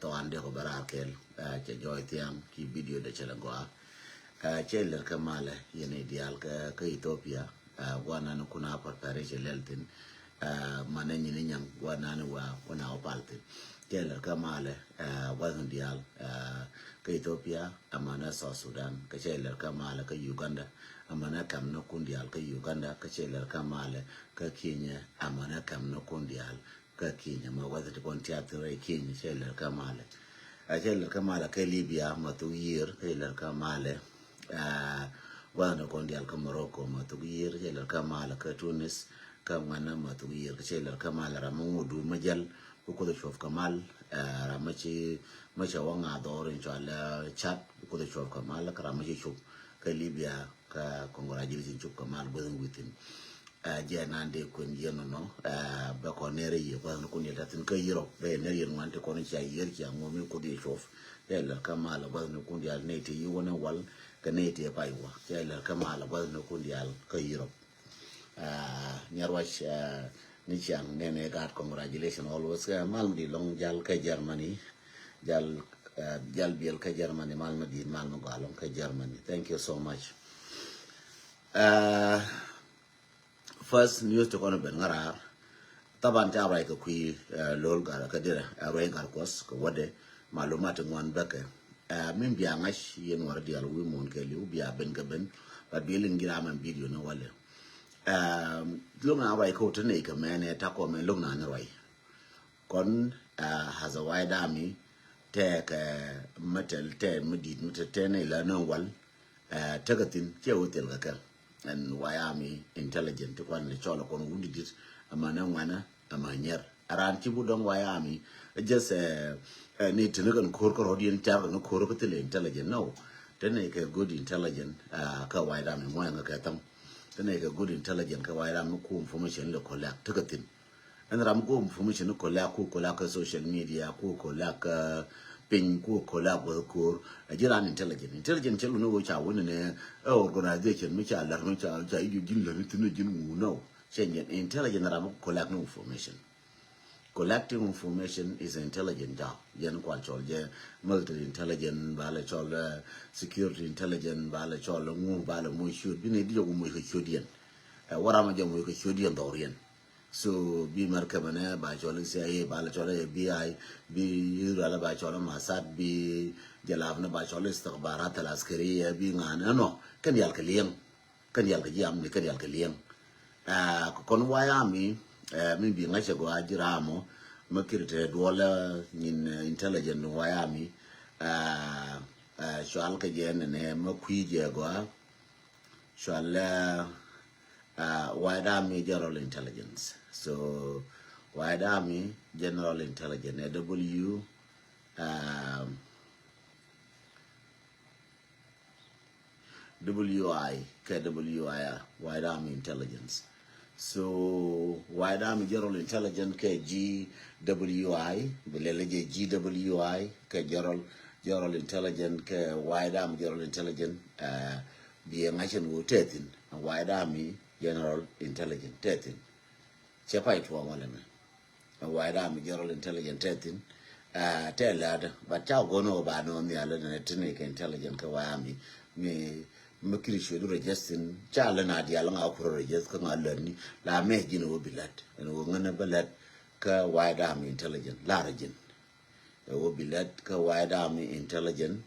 to ande ko barakel che joy tiam ki video de chelangwa che ler kamale yene dial ka Ethiopia wana no kuna prepare che leltin manenyi ni nyang wana no wana opaltin che ler kamale wana dial ka Ethiopia amana South Sudan ka che ler kamale ka Uganda amana kam no kundial ka Uganda ka che ler kamale ka Kenya amana kam no kundial ka Kenya ma wada te kon teatro Kenya cheller kamale ka Libya ma tu yir cheller kamale wada kon dial ka Morocco ma tu yir cheller kamale ka Tunis ka mana ma tu yir cheller kamale ramudu majal ko do shof kamal ramachi macha wanga dor inshallah chat ko do shof kamal ka ramachi shof ka Libya ka congratulations shof kamal bodon witin nande kun yeno no ba ko nere yi ko no kun yata tin kay yiro be nere yin wante ko no ci ay yer ci mo mi ko di shof yalla kamala ba no kun yal nete yi wona wal ka nete pay wa yalla kamala ba no kun yal kay yiro nyarwach ni ci am nene gat congratulations always mal di long jal ka Germany jal biel ka Germany mal ma di mal no galon ka Germany. Thank you so much. First news to kono ben ngara taban ta ray ko kui lol gara ka dira ray gar kos ko wade malumat ngwan beke min biya ngash yen war dial wi mon ke liu biya ben ga ben ba bilin gira man video no wale lugna ray ko tane ka mene ta ko men lugna na ray kon has a wide army te ka metal te medit mutete ne la no wal tagatin ke hotel ga kan and Wyoming intelligent to one the chola con wounded it amana wana amanyer aran kibu dong Wyoming just need to look and corker audience tab no corker intelligent no then a good intelligent ka Wyoming moyang katam then a good intelligent ka Wyoming ku information lo collect tagatin and ram go information ko collect social media ku collect ping ku collab with kur jiran intelligent chelu no cha woni ne organization mi cha lar no cha idu jin la tinu jin no change intelligent ram collect no information. Collecting information is an intelligent job yen kwal chol je military intelligent bala chol security intelligent bala chol ngu bala mo shoot bi ne di jogu mo ko chodien warama jam mo ko chodien dorien. So bi markabane ba chole CIA ba chole FBI bi yurala ba chole Mossad bi jalafna ba chole istikhbarat al-askariya bi ngana no kan yal kaliyang kan yal kiyam ni kan yal kaliyang kon Wyoming min bi ngache go ajiramo makirte dola nin intelligent Wyoming shal ka jen ne makwije go shal White Army General Intelligence. So White Army General Intelligence, WI, KWI, White Army Intelligence. So White Army General Intelligence, KGWI, Beleleje GWI, General Intelligence, White Army General Intelligence, being action rotating, White Army General Intelligence 13. Chapa it one a White Army General Intelligence 13. Tell lad, but chow go no bad on the island and a tunic intelligent Kawami. Me Mercury should register child and idea long out for register come on learning. La Megin will be let, and we're gonna be let Ka White Army Intelligence, Laragin. It will be let Ka White Army Intelligence,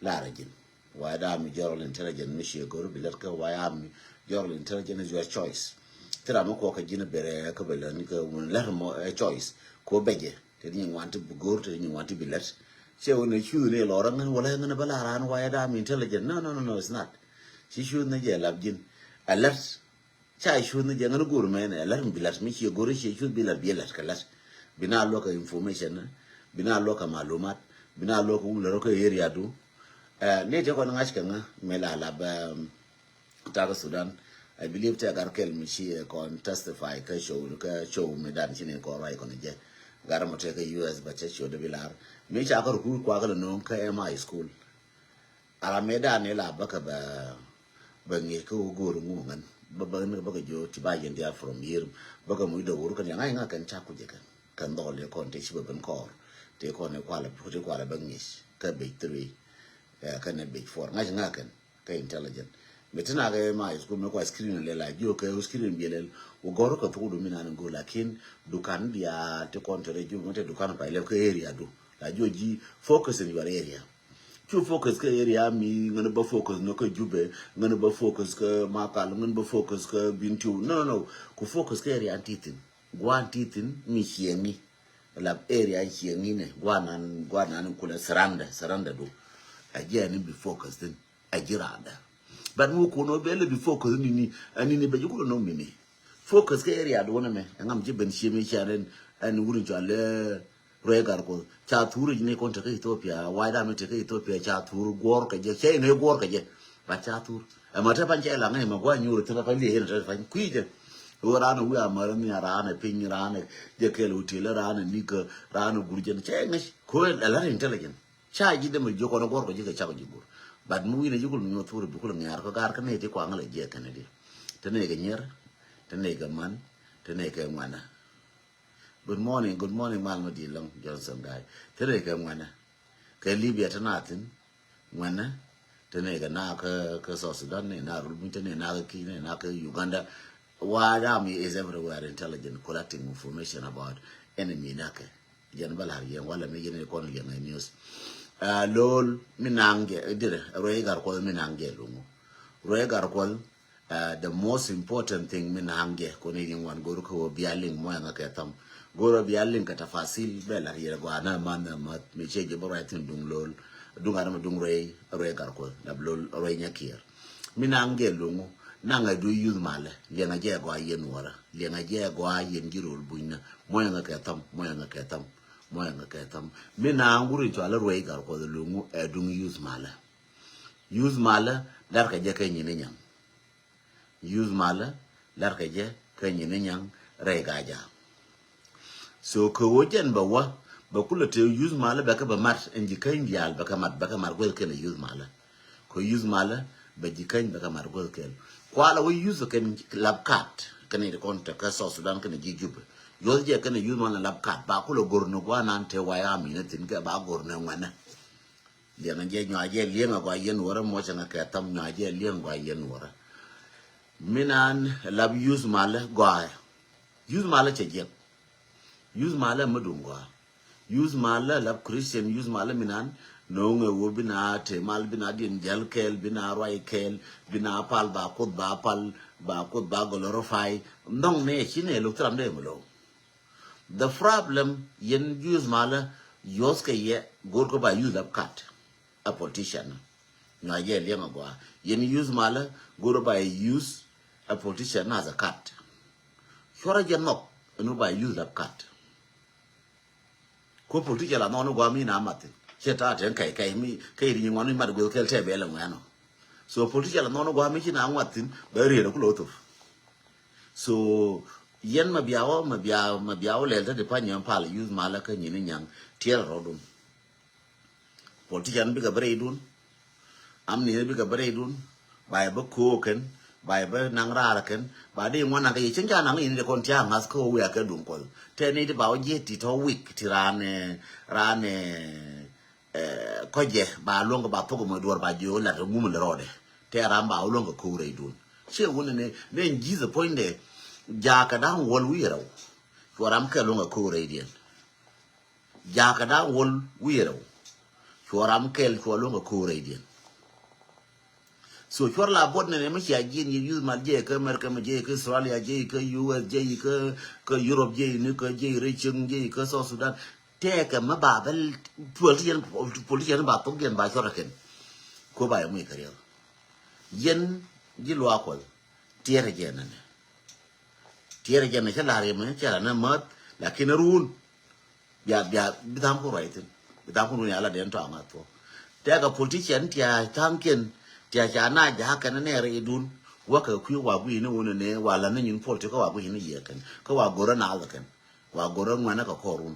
Laragin. White Army General Intelligence, Michigan, go to be let Ka White Army. Your intelligence is your choice. Tiramoko ka jina bere ka bela ni ka let mo a choice. Ko beje. Didn't want to go to you want to be let. She when you ne lorang and wala ngana bala ran White Army intelligent. No, it's not. She should na je labjin. A let chai should na je ngana guru man a let be let me she go she should be let be let ka let. Bina loka information, bina loka malumat, bina loka loka area do. Ne je ko ngashka mela lab Taga Sudan, I believe Tagarkel Michi can testify ka show me that in a core right on the jet. Garamoteka US but show the villar. Micha who quaggle no KMI school. Alameda Nela Bakaba Bangiku Guru Woman, Baban Bagajo, Tibayan there from here, Bagamudo work and I can chakujakan, can all your context weapon core. te ko ne kwala puti kwala bangis ka be 3 ka ne be 4 ngaji ngaken ka intelligent metina ga ma school me kwa screen le la jo ka screen bi le o goro ka tudu mina ngo lakin dukan dia te kontere ju mate dukan pa le ka area do la jo ji focus in your area chu focus ka area mi ngana ba focus no ka jube ngana ba focus ka makal ngana ba focus ka bintu no ku focus ka area antitin gwan titin mi hiemi la area hiemi ne gwanan kula saranda do aje ni be focus din ajirada but mu ko no be le be focus ni ani be juko no mini focus ka area do na me ngam je ben hiemi charen an wurin jale regar ko cha turu ne kon ta Ethiopia wai da mete ka Ethiopia cha turu gor ka je che ne gor ka je ba cha turu ma ta pan che la ngai ma gwa nyuru ta pa le ne ta fa ku je ora no wa ma ni ara na pin ra na je ke lu ti la ra na ni ka ra na gurje che ngai ko la intelligent cha ji de mo jo ko no gor ko je ka cha ko ji gor ba mu ne ji ko no turu bu ko ngar ko gar ka ne ti kwa ngale je ka ne di te ne ga nyer te ne ga man te ne ga mana good morning Malmadi Long Johnson guy. Today come when Libya tanatin when Tenega Naka South Sudan and Arubinton and Naka and Naka Uganda. Why army is everywhere intelligent collecting information about enemy Naka. General Harry and Walla Megan economy and news. Lol Minange did a regar call Minange Lumo. Regar call the most important thing Minange Canadian one go to Bialing Moanga Katam. Goro bialing kata fasil bela yere gwana mana mat mecheje boraitin dung lol dung arama dung rey garko dablol rey nyakir minange lungu nanga do use male lenga je gwa yen wara lenga je gwa yen girol buina moya nga ketam minanguri to ala rey garko lungu e dung use male dar ka je kay nyine nyang use male dar ka je kay nyine nyang rey gaja so ko wojen ba kula te use mala ba ka ba mat en jikan dial ba ka mat gol ken use mala ko use mala ba jikan ba ka mat gol ken kwala we use ken lab cat ken de konta ka so Sudan ken ji jube yo je ken use mala lab cat ba kula gorno gwana te waya mi ne tin ga ba gorno ngwana le na je nya je le nga gwa yen wora mo changa ka tam nya je le nga yen wora minan lab use mala gwa use mala che je use mala madungwa use mala lab Christian use mala minan no nga wo bina te mal bina din jel kel bina roi kel bina pal ba kod ba goloro fai ndong ne chine lu tram de mulo the problem yen use mala yos ke ye gor ko ba use lab cat a politician na ye le ngwa yen use mala gor ba use a politician as a cat chora je no no ba use lab cat ko politician la no gwa mi na mate cheta ten kai mi kai ri ngwan mi ma go kel te be la ngano so politician la no gwa mi na ngwatin ba ri ko loto so yen ma biawo le de pa nyam pal use mala ka nyini nyang tier rodum politician bi ga bre dun am ni bi ga bre dun ba ba ko ken ba ba nang ra ken ba de ngwan na ga yin ja nang yin de kon tia ngas ko we ka dun ko te ni de ba o je ti to week ti rane koje ba longo ba pogo mo dor ba jo la to mum le rode te ramba o longo ko re dun che wona ne ngize point de ja ka dan wol wiro to ram ka longo ko re dien ja ka dan wol wiro to ram kel to longo ko re dien so chor la bod ne me chia jin yi use mal je ka America me je ka Australia je ka US je ka Europe je ni ka je region je ka South Sudan te ka ma ba bel politician ba to gen ba chora ken ko ba mu kare yen ji lo akol tiere je na la re me cha na mat la kin run ya bidam ko right bidam ko ya la den to amato te ka politician tia tanken tia jana ja kana ne re dun waka ku wa bu ni wona ne wala na nyin politi ko wa bu ni ye kan ko wa goro na ala kan wa goro ngwana ka korun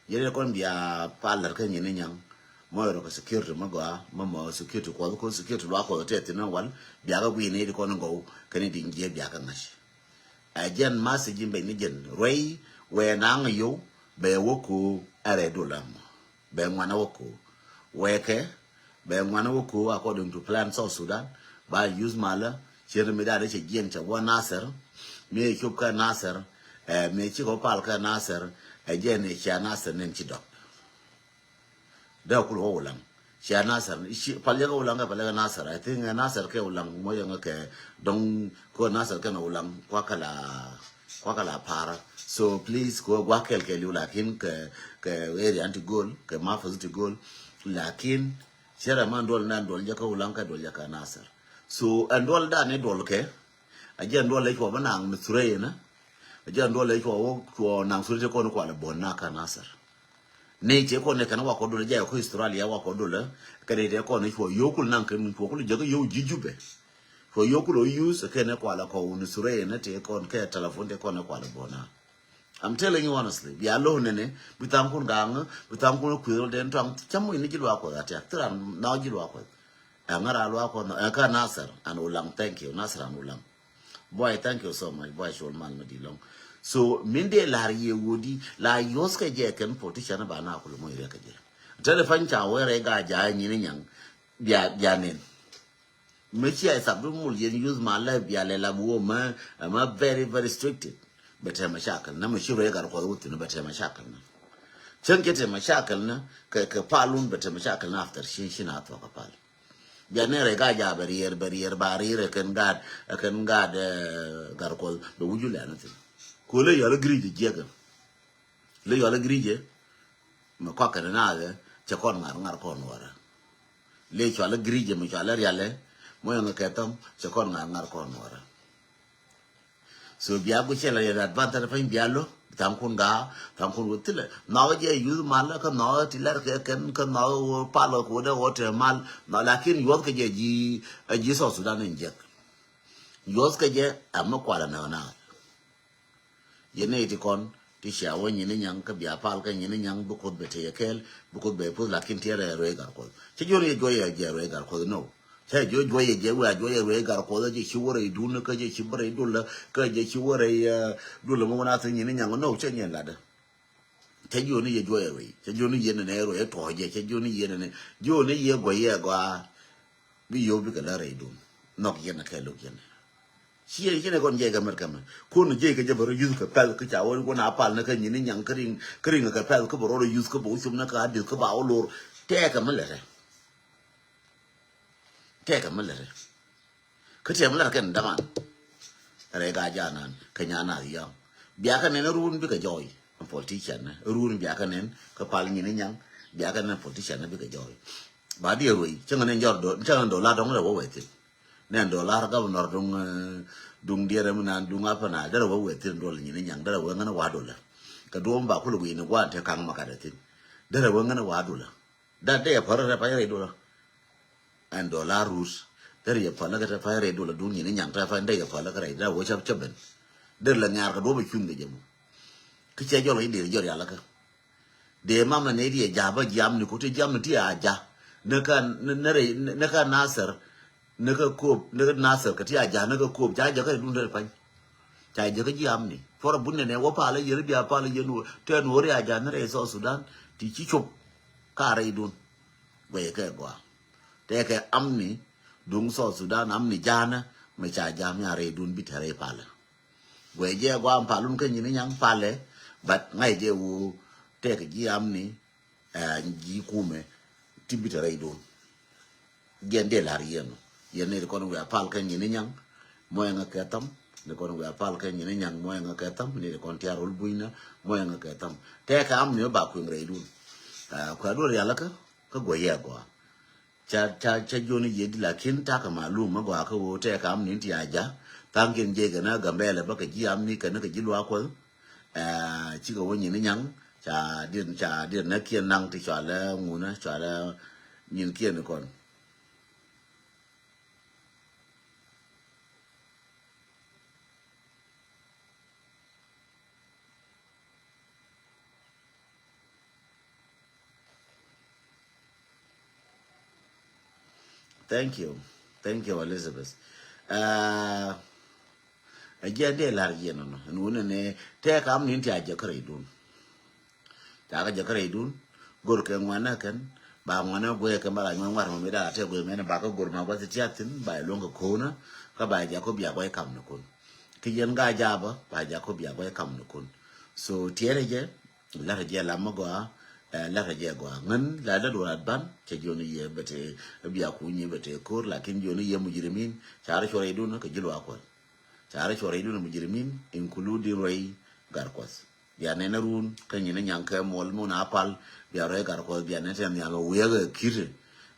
yele kon bia palar kan yin nyang mo ro ka security mo security ko security lo ko te tin wal bia ga bu ni ko ngo kan di ngie bia ka ngash a jen ma se jimbe ni jen rei we na ngayo be woku are dulam ben wana woko weke ben wana woko according to plan South Sudan by use mala chere me da che gien cha wa Nasser me chup ka Nasser me chi ko pal ka Nasser je ne cha Nasser nen chi dok da ku ho ulang cha Nasser pal ya ulang ka pal ya Nasser I think Nasser ke ulang mo yang ke dong ko Nasser ke na ulang kwa kala para so please go wakel ke lu lakin ke area anti goal ke mafaz to goal lakin shara man dol nan dol jaka ulang ka dol jaka Nasser so andol da ne dol ke aje ndol le ko banang misure na aje ndol le ko nang sure ko ko le bonna ka Nasser ne che ko ne kana wa ko dol je ko Australia wa ko dol ka de ko ne ko yokul nan ke ko ko je yo jijube for yokul use ke ne ko la ko misure na te ko ke telephone te ko ne ko le bonna I'm telling you honestly, be alone nene, bitankun gang, bitankun kwil den tang chamu ini jilu ako that tran now jilu ako. Angara lu ako aka Nasser and ulang thank you Nasser and ulang. Boy thank you so much boy shol man madilong. So minde lari ye wodi la yoska je ken politician ba na ko mo ire ka je. Telefon cha were ga ja nyini nyang bia nen. Mechi ai sabu mul yen use mala bia le la bu ma very restricted. Bete mashakal na mashiro ya garko wutu na bete mashakal na can kete mashakal na ka palun bete mashakal na after shin na to ka pal ya ne re ga ja barrier kan gad garko do wujula na tin ko le ya le grije jega le ya le grije ma kwa kana na le che kon ngar kon wara le cha le grije ma cha le ya le mo ya ketam che kon ngar kon wara so biago chela ya advantage fa bialo tankun wutile now je use mal ka now tilar ke kan now palo ko da water mal na lakin yos ke je ji so Sudan injek yos ke je amma kwala na yene ti kon ti sha woni ne nyang ka bia pal ka ni nyang bu ko bete yekel bu ko be pu lakin tiere re gar ko ti jori go ye je re gar ko no sai jo ye je wa jo ye re gar ko je shiwore dun ka je shibare dul ka je shiwore dul mo na tin ni nyang no che nyen la da te jo ni ye jo ye re te jo ni ye ne ro ye to je te jo ni ye ne jo ni ye go ye gwa bi yo bi ka la re dun nok ye na ka lo ye shi ye ne kon je ga mer kam ko no je ka je baro yu ka pal ka cha won ko na pal na ka ni nyang kring ka pal ka baro yu ka bo shum na ka di ka ba o lor te ka mele Take a military. Katamla can daman. Rega janan, Kanyana young. Biakan and a rune big a joy, a politician, a rune biakanen, Kapalin in young, Biakan and politician a big a joy. But dear way, Changan and Jordan, Changan Dola don't know what it. Nando Lar Governor dung dear and dung up and I don't know what it rolling in young, there were a wadola. Kadum Bakulu in a water kang makaratin. There were a wadula. That day a parapire and dollar rus there ya pala ka fire dollar dun ni nyang ta fa ndai ya pala ka rai da wo chap chaben der la ngar ka do ba chung de jemu ki che jolo inde jor ya la ka de mama ne di ja ba jam ni ko te jam ti a ja ne ka Nasser ne ka ko ne Nasser ka ti a ja ne ka ko ja ka dun der pan ja ja ka jam ni for bunne ne wo pala yer bi a pala yenu te no ri a ja ne re so Sudan ti chi chop ka rai dun we ka gwa Take amni dung so Sudan amni jana me cha jam ya re dun bitare pala we je gwa palun ka nyini nyang pale but ngai je wu take ji amni ji kume tibitare dun gende la rieno yene ko no ya pal ka nyini nyang mo nga ketam ne ko no ya pal ka nyini nyang mo nga ketam ne ko tiarul buina mo nga ketam take amni ba ku re dun ko do ya la ka go ye gwa cha joni ye dila kin ta ka malum ma gwa ka wo te ka amni ti aja tangin je ga na gambele ba ka ji amni ka na ka ji lwa ko chi ga woni ni nyang cha dir na kien nang ti cha la ngu na cha la nyin kien kon thank you Elizabeth again de la ye no no ne te ka amni ti aja ka re dun ta ga jakare dun gor ke ngwana kan ba ngwana go ke ba ngwan war me da te go me ba ko gor ma ba ti atin ba lo ko na ka ba ja ko bia go kam no kun ki yen ga ja ba ja ko bia go kam no kun so tiere je la je la mo go la je go ngan la da do ban che joni ye bete bia ku ni bete kor lakin joni ye mujrimin chare chore dun ka jilu akol chare chore dun mujrimin including ray garkwas ya ne narun kan yin nyang ka mol mo na pal ya ray garkwas ya ne tan ya lo we ga kire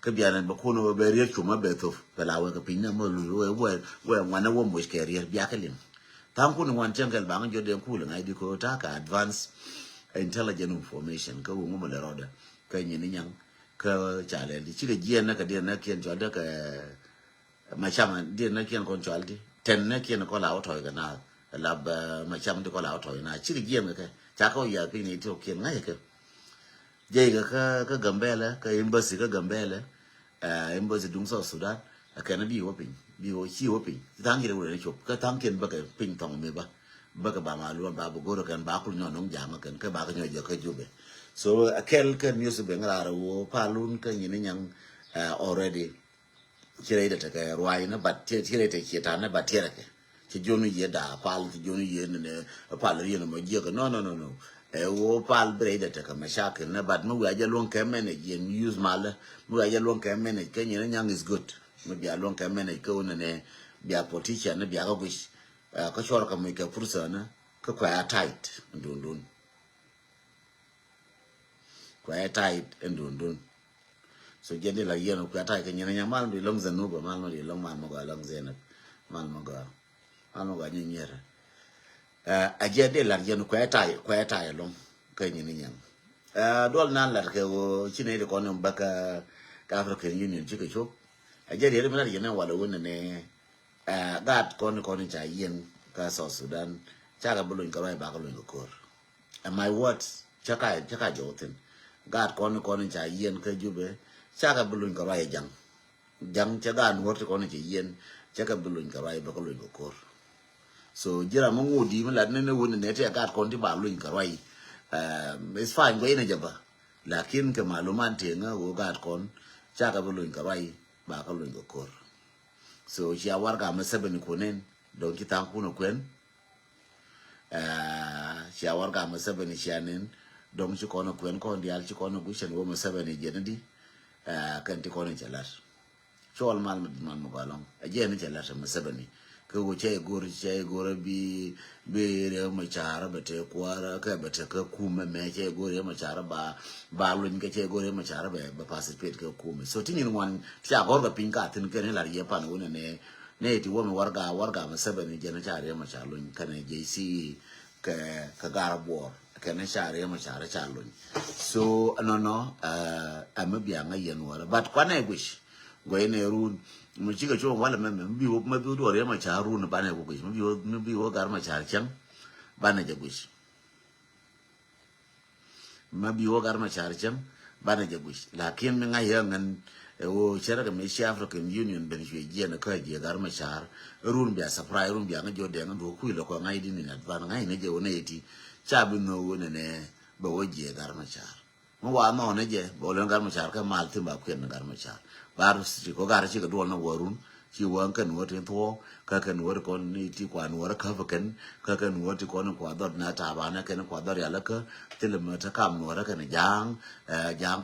ka bia ne ba ko no be ri chuma be to be la we ka pin na mo lu we ngwana wo mo ke ri bia ka lim tan ku no wan chen kel bang jo den ku le ngai di ko ta ka advance intelligent information ka wo mo le roda ka yin nyang ka chale di chi ga jien na ka dia na kien jo da ka ma chama dia na kien kon chal di ten na kien ko la o thoi ga na la ba ma cham di ko la o thoi na chi ga jien ka cha ko ya pi ni to kien ngai ka je ga ka gambele ka embassy ka gambele embassy dung so Sudan ka na bi wo pin bi wo chi wo pin tang ki re chop ka tang kien ba ka pin tong me ba ka ba ma lu ba bu go kan ba ku nyo nong jam kan ka ba ka nyo je ka jube so akel ka news be ngara wo palun ka ni nyang already chire da ta ka rwai na bat chire te chita na bat tere ke chi jonu ye da pal chi jonu ye ne pal ri no mo je ka no wo pal bre da ta ka ma shakil na bat mu ga je lon ka manage yen use mal mu ga je lon ka manage ka ni nyang is good mu bia lon ka manage ka wona ne bia politician na bia ka gush ka shor ka mu ka fursa na ka kwa tight ndundun kwa tight ndundun so jadi la yeno kwa tight ka nyina mal bi long zanu ba mal no di long mal mo ga long zena mal mo ga ni nyera a jadi la yeno kwa tight long ka nyina nyang dol nan la ke go chine de ko no baka ka African Union ji ka chop a jadi re mala yena wala wona ne gat ko ni cha yen ka South Sudan cha ga bulun ka ba ka lun ko and my words cha ka joten gat ko ni cha yen ka jube cha ga bulun ka ba jang cha ga nuor ko ni cha yen cha ga bulun ka ba ka lun ko so jira mo ngudi mala ne wona ne te gat ko ti ba lun ka rai it's fine go ina jaba lakin ke maluman te nga go gat kon cha ga bulun ka rai ba ka lun ko so ya warga masabani konen don ki tan kuno kwen ya warga masabani shanen don ci kono kwen ko ndial ci kono gushen wo masabani jenadi kan ti kono jalar chol mal man mo galon ajeni jalar masabani ko wo che gor bi re ma chara bete kwara ka bete ka kuma me che gor ma chara ba lun ke che gor ma chara ba participate ka kuma so tin wan cha gor ga pinka tin ke ne la ye pan wona ne ti wo me warga ma sabani jena chara ma chara lun kana JC ka garbo kana chara ma chara cha lun so no amabia nga yen wala but kwana gush go ene run mu chiga cho wala me bi wo ma bi do re ma cha run ba ne go gush mu bi wo gar ma cha chan ba ne je gush ma bi wo gar ma cha chan ba ne je gush lakin me nga yangan wo chera ga me African Union ben je je na ka je gar ma cha run bi surprise run bi nga jo de nga do ku lo ko ngai di ni na ba ngai ne je wo ne ti cha bi no wo ne ba wo je gar ma cha mo wa no ne je bo lo gar ma cha ka mal ti ba ku ne gar ma cha baru si ko gara si kedua na warun si wan kan watin to ka kan war kon ni ti kwan war ka vaken ka kan war ti kon kwa dot na ta ba na kan kwa dot ya la ka tilma ta kam war kan jang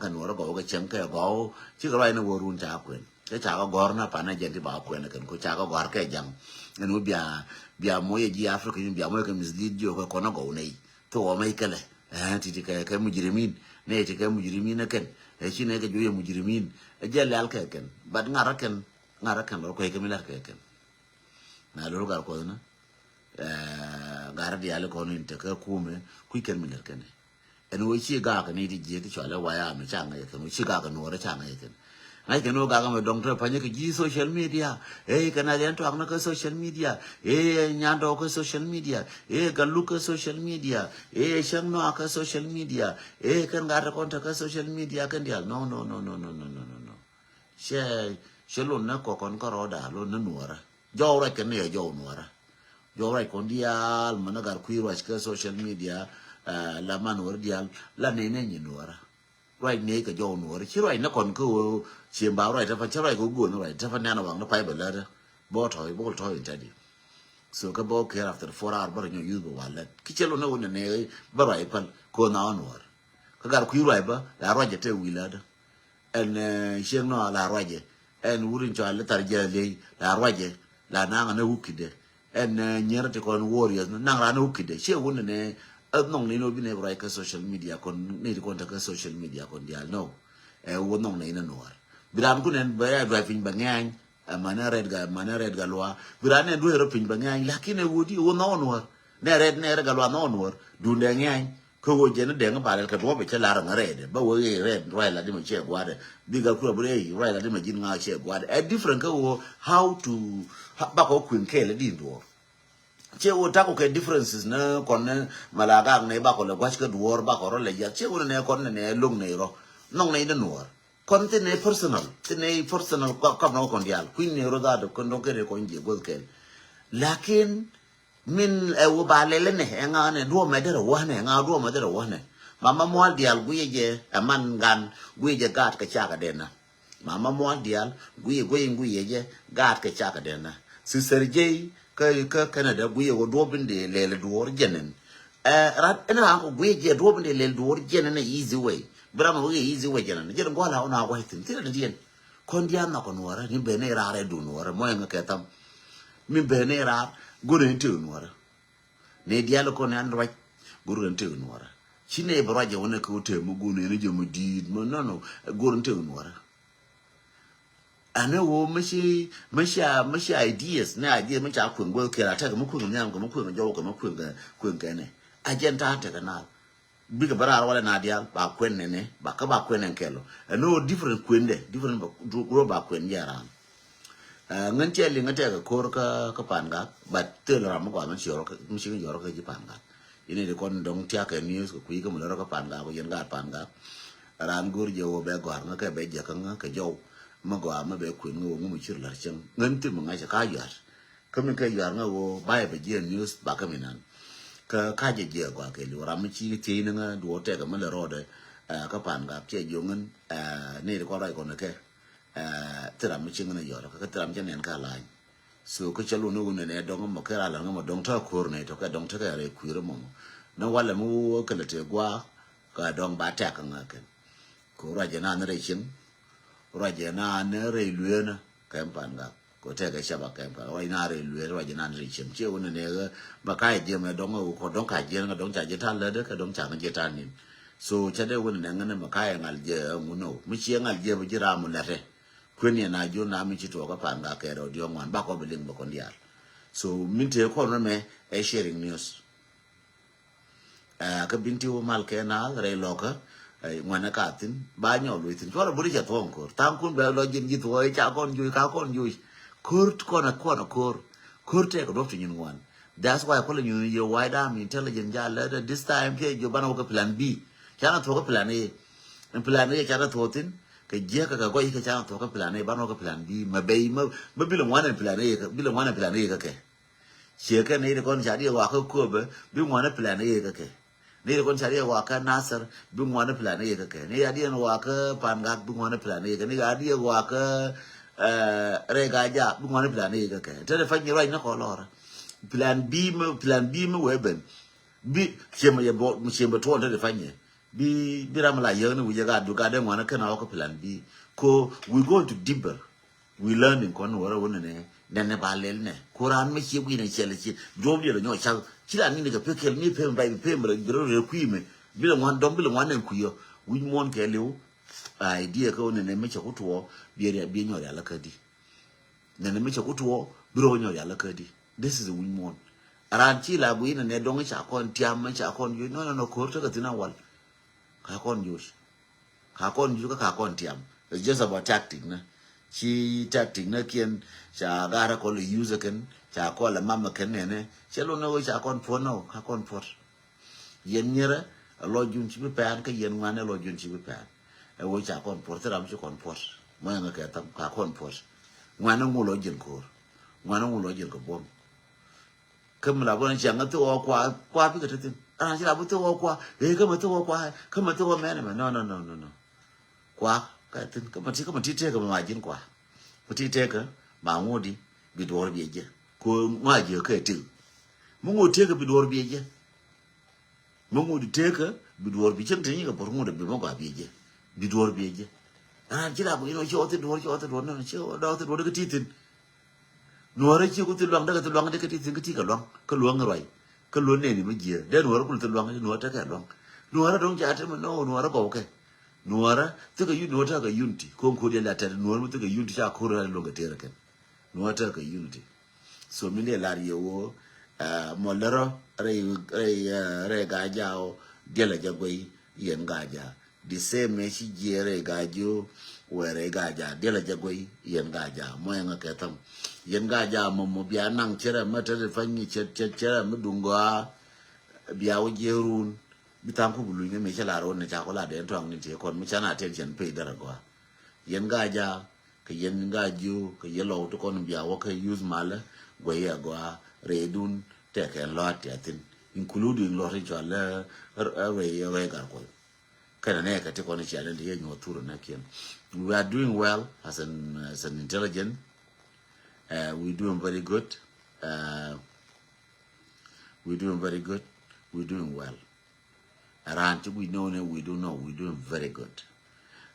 kan war go ga chen ka go si ka rai na warun ta kwen ka cha ga gor na pa na je ti ba kwen kan ko cha ga gor ka jang en bia mo ye ji Africa ni bia mo ka mislead jo ko na go nei to o mai kale ti ka mujrimin ne ti ka mujrimin na kan shi ne ka jo ye mujrimin ajal al keken bad ngaraken lo ko kemilar keken na lo gar ko na gar di al ko ni te ka kume ku ken milar ken en wo chi ga ka ni di je ti chale wa ya me changa ye ken chi ga ka no ra changa ye ken ai ken no ga me dong tre pa ke ji social media kana len to akna ka social media nyando ko social media ga lu ka social media shang no ka social media kan gar ko ta ka social media kan dia no she lo na ko kon ko roda lo na nuora jo ra ken ne jo nuora jo ra kon dia al mana gar ku ro ka social media la manor dial la ne ni nuora right ne ka jo nuora chi right na kon ko chiem ba right fa chi right ko gun right fa na na wang na pai ba la bo toy intadi so ka bo care after 4 hour bar nyo use bo wala ki chelo na wona ne ba right pan ko na nuora ka gar ku right ba la roje te wilada en chen no la roje en wurin cho la tar jale la roje la na na wukide en nyere te kon warriors na ra na wukide che wona ne nong ni no bi ne right ka social media kon ne kon ta ka social media kon dia no won nong ne na noar biram kunen ba ya driving ba ngang mana red ga loa biram ne do ro pin ba ngang lakini wodi won no noar ne red ga loa no noar du ne ngang ko wo je ne de ba ka do be che la ra red ba wo red right la di ma che gwa de bi ga ku ba re right la di ma jin nga che gwa de a different ka wo how to ba ko kun ke le din do che wo ta ko ke differences na kon malaga ne ba ko le gwash ka duor ba ko ro le ya che wo ne kon ne lung ne ro nong ne nuor kon te ne personal ka no kon dial kuin ne ro da ko no ke ko nje gol ke lakin min wo ba le ne nga ne do me de ro ne nga do me de ro ne mama mo dial gu ye man gan gu ye gat ka cha ka de na mama mo dial gu ye gat ka cha ka de na sister j ka Canada guye go dobin de lele duor jenen rat ena ko guye je dobin de lele duor jenen easy way brama guye easy way jenen jeren gola ona go hitin tira de yen kon dia na ko nuora ni bene rare du nuora mo nga ketam min bene rar gure nte nuora ne dia lo ko ne an right gure nte nuora chine baraje wona ko te mu gune ne je mu di no gure nte nuora ana wo mashi ideas na idea mun ta kun go kira ta mu kun nyam mu kun jo ko mu kun ne agenda ta kana biga bara wala na dia ba kwen ne ba ka ba kwen kelo no different kwen de different gro ba kwen yara ngan cheli ngate ka kor ka panga ba te ra mo ko man shiro ka mu shi yoro ka ji panga ini de kon dong tia ka news ko ku ga mu ro ka panga ko yen ga panga ran gur je wo be gor nga ka be je ka jo mago ama be ku ngo mu chir la chen ngan ti mo nga ka yar kamin ka yar nga wo ba be je news ba ka minan ka je gwa ke li ra mi chi ti nga do te ga ma le rode ka pan ga che jo ngan ne ko ra ko ne ke tra mi chi nga yoro ka tra mi chen ka la so ko chalo no ne dong mo ka la nga mo dong ta kor ne to ka dong ta ka re ku ro mo na wala mu ka le te gwa ka dong ba ta ka nga ke ko ra je na ne re chen raja na ne re luena kampan ga ko te ga shaba kampa oi na re luena raja na re chem che wona ne ga ba kai je me dong ko dong ka je ga dong cha je ta le de ka dong cha ga je ta ni so cha de wona ne ngane ma kai ngal je mu no mu chi ngal je bu jira mu le re kweni na jo na mi chi to ka pan ga ke ro dio ngwan ba ko biling ba ko ndial so min te ko no me e sharing news ka binti wo mal ke na re loka ngwana ka tin ba nyo lu tin chola buri ja thong ko tam kun be lo jin ji to cha kon ju ka kon ju kurt kona kurt te ko do tin ngwan that's why I call you your wide arm intelligent ja la this time ke jo bana ko plan B cha to ko plan A en plan A cha to tin ke je ka ko ka cha to ko plan A bana ko plan B ma be ma bi lo ngwana plan A ka bi lo ngwana plan A ka ke che ka ne ko cha di wa ko be bi ngwana plan A ka ke ni kon chari wa ka nasar bi ngwana plan ye ka ni adi en wa ka pan ga bi ngwana plan ye ka ni adi wa ka re ga ja bi ngwana plan ye ka te fa ni right na ko lora plan B me weben bi chema ye bo chema to te fa ni bi ram la ye ni wi ga du ga de ngwana ka na ko plan B ko we go to deeper we learn in kon wora wona ne ne ba lel ne quran me chi wi ne chele chi job ye no cha kila ni ga pekel ni pe mba pe mba biro re kuime bila ngwan dom bila ngwan en kuyo wi mon ke lew idea ko ne me cha kuto bi re bi nyori ala kadi ne me cha kuto biro nyori ala kadi this is wi mon aran chi la bu ina ne dong cha kon tiam ma cha kon yu no ko to ga tina wal ka kon yu ka kon tiam it's just about tactic na chi tactic na kien cha gara ko le user ken cha ko la mama ken ne chelo no cha kon po no ka kon po yen nyere lo jun chi be pan ka yen ngane lo jun chi be pan e wo cha kon po tram chi kon po mo nga ka tam ka kon po ngane mu lo jin ko ngane mu lo jin ko bom kem la bon cha nga to kwa bi ka tin ana chila buto kwa kama to kwa mena no kwa ka tin kama ti te kama majin kwa ti te ka ma ngodi bidor bieje ko ngaje ka ti mungo te ka bidor bieje mungo di te ka bidor bi chen tin ka por ngode bi mo ga bieje bidor bieje ana chila bu ino chote dor no cho do te dor ka ti tin nuora chi ku ti luang da ka ti luang da ka ti tin ka luang ka luang roi ka luang ne ni ma je de nuora ku ti luang nuora ta ka luang nuora dong ja te no nuora ko ke nuora te ka nuora ta ka unity ko ko de la ta nuora te ka unity cha ko ra lo ga te ra ken nuora ta ka unity so mi ne la ri wo mo lero re ga jao de la ja goi yen ga ja di se me shi je re ga jo were ga ja de la ja goi yen ga ja mo yang ka tam yen ga ja mo bia nang chere ma te fa ni chere mu dunga bia o jerun bitam ku bulu ne me chala ro ne cha ko la de tong ni te kon mu chana attention pe dara go yen ga ja ke yen ga ju ke yelo to kon bia wo ke use mala go ya go redun te ke lot ya tin including lo ri jala re ga ko kana ne ka te kon chi ala de no turu na ken we are doing well as an intelligent. We're doing very good. We're doing very good. We're doing well. Around we know we do know we're doing very good.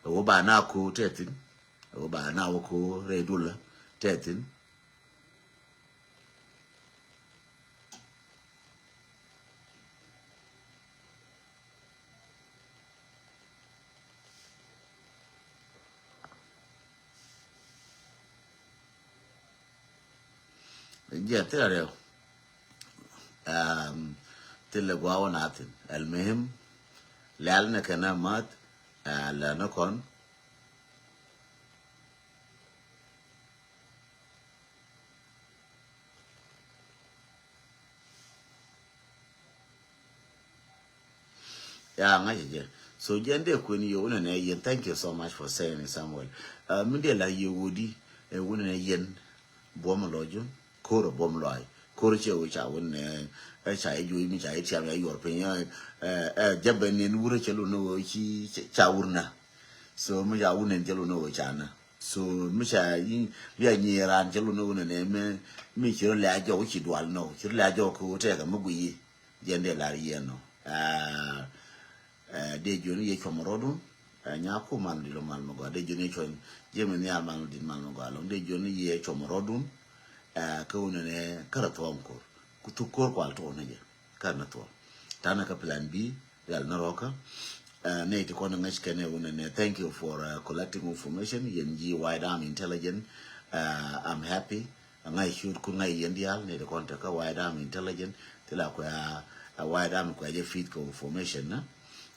Oba na ko tetin. Oba na ko redula tetin. Yeah, tell you. Tell the guava nothing. Almehim. Lalna kana mat. Lana kon. Yeah, ngaji. So jende kweni yo una ne yen. Thank you so much for saying it, Samuel. Minde la ye wudi una ne yen bom lojo koro bom loy koro che o cha won ne cha e ju mi cha e cha ya yor pe ya jabe ne wure che lo no chi cha urna so mi ya won ne che lo no cha na so mi cha yi ya ni ran che lo no ne me mi chi la jo chi dwal no chi la jo ko te ga mu gui jende la yen no de joni ye chomorodun nya ko man di lo mal mo go de joni chon jemi ni amal di mal mo go lo de joni ye chomorodun ko ne karatom ko kutu ko kwal to ne je kana to tana ka plan B dal na roka ne ti ko na ngash kene ne thank you for collecting information yenji wide arm intelligent I'm happy ngai shoot ku ngai yendial ne de konta ka wide arm intelligent tila ko wide arm ko je feed ko information na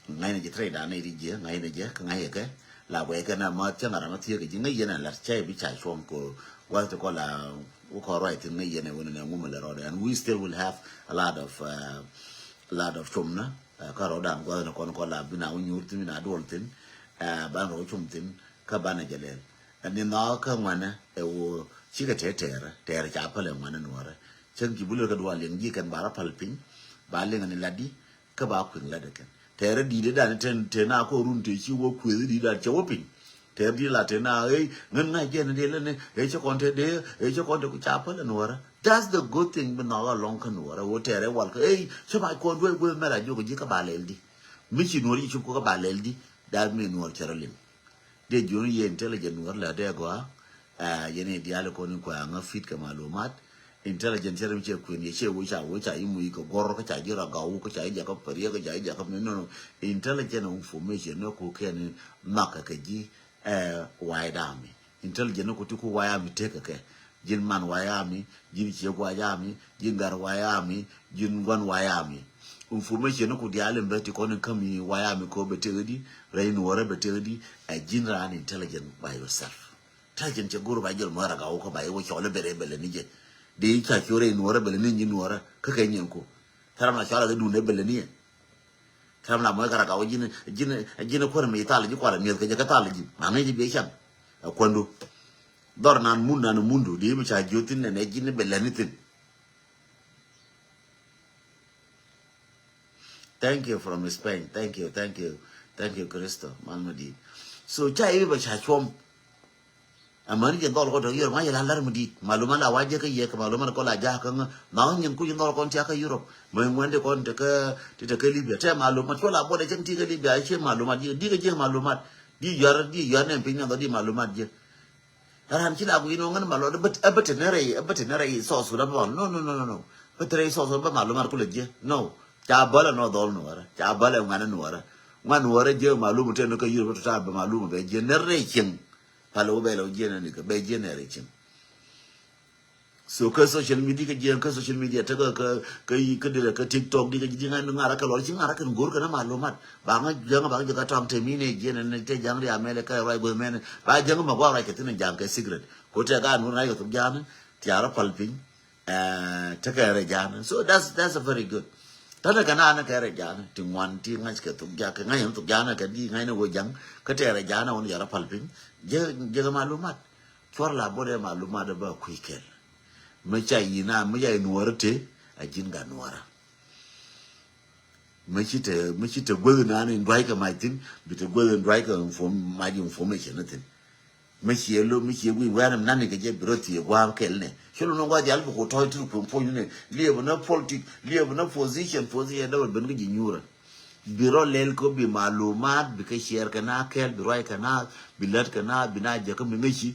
ngai ne je trade ne di je ngai ne je ngai ke la we ke na ma cha na ma tie ke ngai ye na la che bi cha shom ko wa to ko la we ko right ngai ye ne wona ne ngum le ro and we still will have a lot of chumna ka ro dan go na ko la bi na unyur tin na dol tin ba ro chum tin ka ba na jelen ni na ka ngwana e wo chi ka tere cha pa le ngwana no ra chen ki bulo ka do len gi kan ba ra pal pin ba le ngani ladi ka ba kwin la de kan tere di de dan ten na ko run te chi wo kwe di da che wo pin tere di la te na ngan na je ne de le ne che kon te de che kon te ku cha pa le no ra that's the good thing but no long kan no ra wo tere wal ka che ba ko do we me ra jo ko ji ka ba le di mi chi no ri chu ko ka ba le di da mi no che ra lim de joni ye intelligent no la de go ye ne di ala ko ni ko nga fit ka malumat intelligent cherem che ku ni che wo cha yi mu ko gor ka cha jira ga wu ka cha ja ka pari ka ja ka no intelligent information no ko ke ni maka ka ji wide army intelligent ko ti ko wire mi te ka ke jin man wire army jin che ko wire army jin gar wire army jin gon wire army information ko di ala mbeti ko ni kam yi wire army ko be te di rain wora be te di a jin ran intelligent by yourself intelligent che guru ba jil mo ra ga ko ba wo chole bere bele ni je de cha chore nuora bele ni nuora ka kai nyen ko taram na chala du ne bele ni taram na mo kara ka jine ko me tala ji ko la mi ka tala ji ma ne ji be shan kwando dor nan mun nan mundu de mi cha jotin ne jine bele ni tin thank you from Spain thank you Cristo Malmadi so chai ba cha chom amani je ndol ko to yor ma yala lar mudi maluma la waje ka ye ka maluma ko la ja ka na nyin ku ndol ko ta ka Europe mo ngwande ko te ka Libya te maluma ko la bode jem ti ka Libya che maluma di ka je maluma di yar ne pin no di maluma je ran ci la bu ino ngan malo abete ne re so su da bon no betre so ba maluma ko le je no cha bala no dol no ara cha bala ngana no ara ngwan wore je maluma te no ka Europe ta ba maluma be je ne re kin palo belo jena ni ka be generation so ka social media ka jen ka social media ta ka de ka TikTok di ka jinga ngara ka lor jinga ka ngor ka na malumat ba nga janga ba ka tam te mine jena ne te jang ri amele ka rai go men ba janga ma gwa rai ka tin jang ka secret ko te ga nu rai ka tum jana ti ara palpin ta ka re jana so that's a very good ta da kana na ka re jana ti ngwan ti ngai ka tum ja ka ngai tum jana ka di ngai na go jang ka te re jana on ya ra palpin je malumat chor la bode malumat da ba kuikel macha yina maya nuwarate a jinga nuwara machite gwelu na ne ndwai ka maitin bite gwelu ndwai ka information natin machi yelo machi gwi wanam nani ka je biroti ya gwa kelne sholo no gwa jalbu ko toy tu ko ne liebe na politic liebe na position da ben ga jinyura biro lel ko bi malumat bi ka share kana kel bi roi kana bilat kana bina je ko mi ngi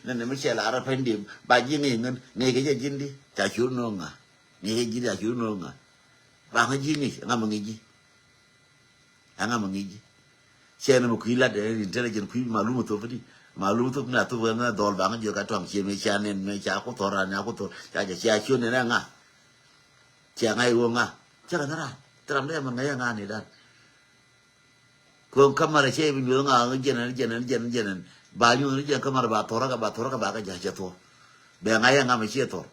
nan ne michel ara pende ba ji ngi ngan ngi ke jindi ta shuru no nga ngi ji da shuru no nga ba nga ji ni nga ma ngi ji anga ma ngi ji chene mo kuila de intelligent ku malumu to fadi malumu to na to na dol ba nga je ka tong che me chanen me cha ko to ra na ko to cha cha chu ne na nga cha ngai wo nga cha na ra tram le man ngai nga ni dan ko kamara che bi nyo nga jenen ba nyu ni je kamara ba tora ka ja to be ngai nga me che to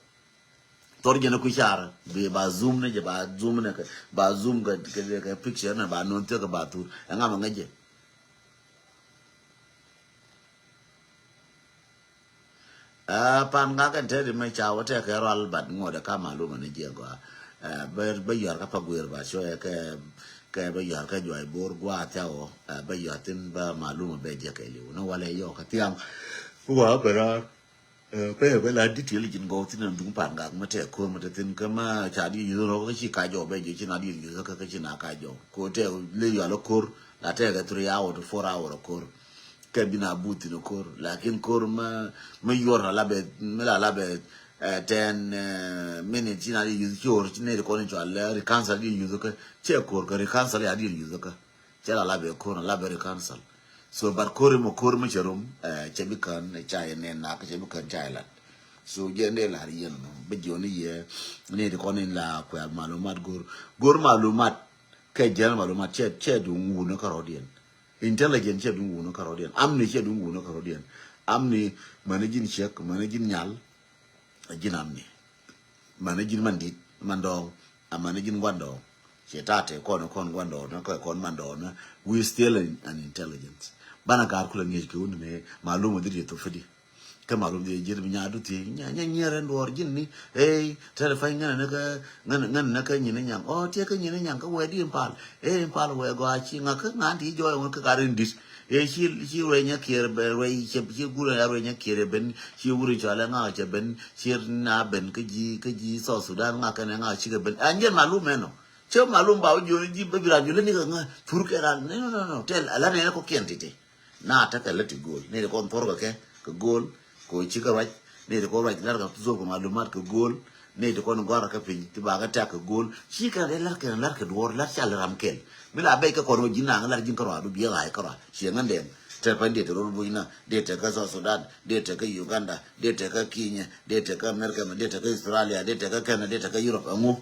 tor je na ku char be ba zoom ne je ba zoom ne ba zoom ga picture na ba non te ka ba tu nga ma ngaje pan nga kan te di me cha wa te ka ral bat ngo da ka malu ma ne je go ba yar ka pa guer ba so ke ba yar ka joy bor gwa ta o ba yatin ba malu ma be je ka liu no wale yo ka tiang wa ba ra pe la di ti li jin go tin ndung pan ga ma te ko ma te tin ka ma cha di yu no ka chi ka jo be je chi na di yu ka chi na ka jo ko te le yo lo kor la te ga 3 hour to 4 hour kor ke bina buti no kor lakin kor ma yor la be me la be 10 minutes in ali use your ne ko ni chale cancel di use ka che kor ka cancel ya di use ka che la be ko la be cancel so bar kor mo cherum che bi kan cha ne na ka che bi kan cha la so je ne la ri no be joni ye ne ko ni la ko malumat gor malumat ke je malumat che du ngu no ka rodien intelligent che du ngu no ka rodien amni che du ngu no ka rodien amni manajin check manajin nyal jinamni manajin mandit mandong amanajin gwando chetate kon gwando na kon mando na we still an intelligence bana gar kula ngi ko ne malumu di to fadi ka malum di jir nya du ti nya nyere ndor jinni telefon ngana na ka nyine nyang o te ka nyine nyang ka we di impal impal we go achi ngaka ngandi jo ka garin dis shi renya kire be rei shi gura ya renya kire ben shi guri chala nga che ben shi na ben ka ji so sudan nga ka nga shi ben anje malum eno che malum ba jo ji be bira jo ni nga turke ran no tel ala ne ko kientite na ta ka leti gol ne ko torga ke gol ko chi ka wach ne ko wach lar ka zo ko malumat ka gol ne ko ngora ka pin ti ba ka ta ka gol shi ka lar ka dwor lar chal ramkel bila be ka kono jina ngala jin karo adu biya ay karo shi ngandem te pande to ro buina de te ka Sudan de te ka Uganda de te ka Kenya de te ka America de te ka Australia de te ka Canada de te ka Europe amu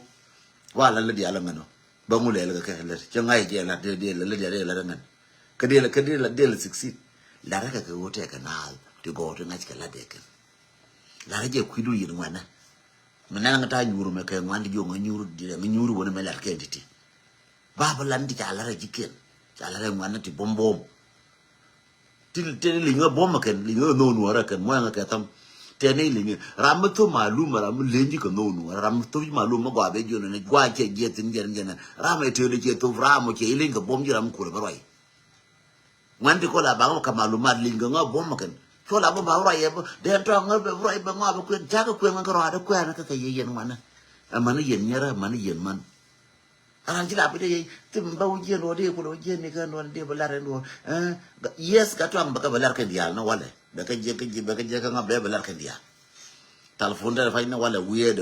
wala la di ala ngano ba mu le ka la ke ngai je la de la ngan ka de la succeed la ra ka wote ka na to go to ngai ka la de ka la je kwidu yin wana mena ngata nyuru me ka ngwandi jo nganyuru di nganyuru wona me la ka entity baba landi chala ra jiken chala ra ngwana ti bombom til li nga bom ken li nga no no ra ken mo nga ka tam tene lingi ramto malum ram lenji ko no ramto malum ma gwa be jono ne gwa ke jetin gen ram e tele ke to ram ke linga bom ji ram ko le roi ngante ko la ba ko malumat linga nga bom ken ko la ba roi e de to nga be roi ba nga ba kwen ja ko kwen nga ro da kwen ka yen mana mana yen nyara mana yen man aran ji la be de tim ba uje no de ko je ne kan no de ba la ren no yes ka to am ba ka ba la ken dial no wale ba ka je ka nga be ba la ken dial telephone da fa ina wala weird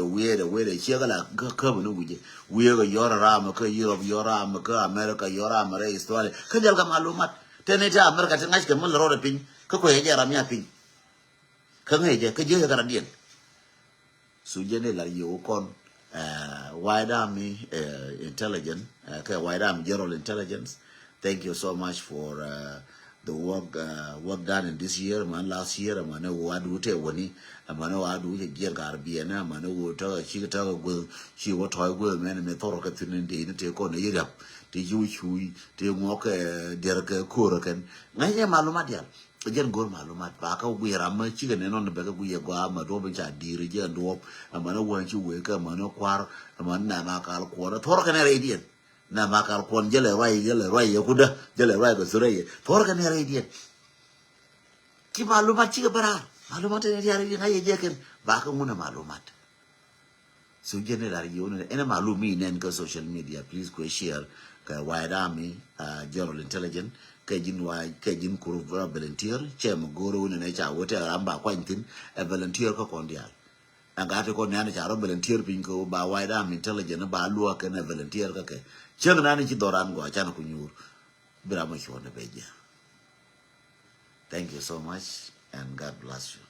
che ga la ka bu no guje we ga yora ram ka Europe yora am ka America yora am re Australia ka jal ga malumat tene ta America ta ngash ka mun ro da pin ka ko ye ram ya pin ka ngai je ka je ga radien su je ne la yo kon wide army intelligence wide army general intelligence. Thank you so much for the work done in this year man last year man wadu te woni man wadu ye gier garbi na man wo to chi ta go chi wo toy go men me toro ka tin de ne te ko ne yirap te yu chui te ngo ka der ka ko ken ngai malumat ya jen gor malumat ba ka gu ram chi ne non be ka gu ye gwa ma do be cha dir je do man wo chi we ka man kwar man na ma ka ko na toro ka ne re dien na makar kon jele rai ya kuda jele rai ko sure for kan ya dia ki malumat ci bara malumat ne ya ri ngai je ken ba ka muna malumat so jene la yo ne ena malumi nen ka social media please go share ka wide army general intelligence ka jin kuru volunteer che mo goro ne cha wote ramba kwantin volunteer ko kondial angate ko ne cha volunteer pin ko ba wide army intelligence ba luwa ka ne volunteer ka ke cheng na ni ci doran go achana ku nyur bira mo chone beja. Thank you so much and God bless you.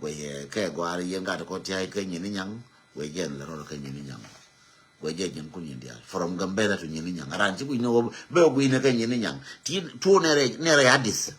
We ke go ari yen ga ko ti ai ke nyini nyang we jen la ro ke nyini nyang we je jen ku nyindia from gambela to nyini nyang ran ci bu no be bu ne ke nyini nyang ti to ne re hadis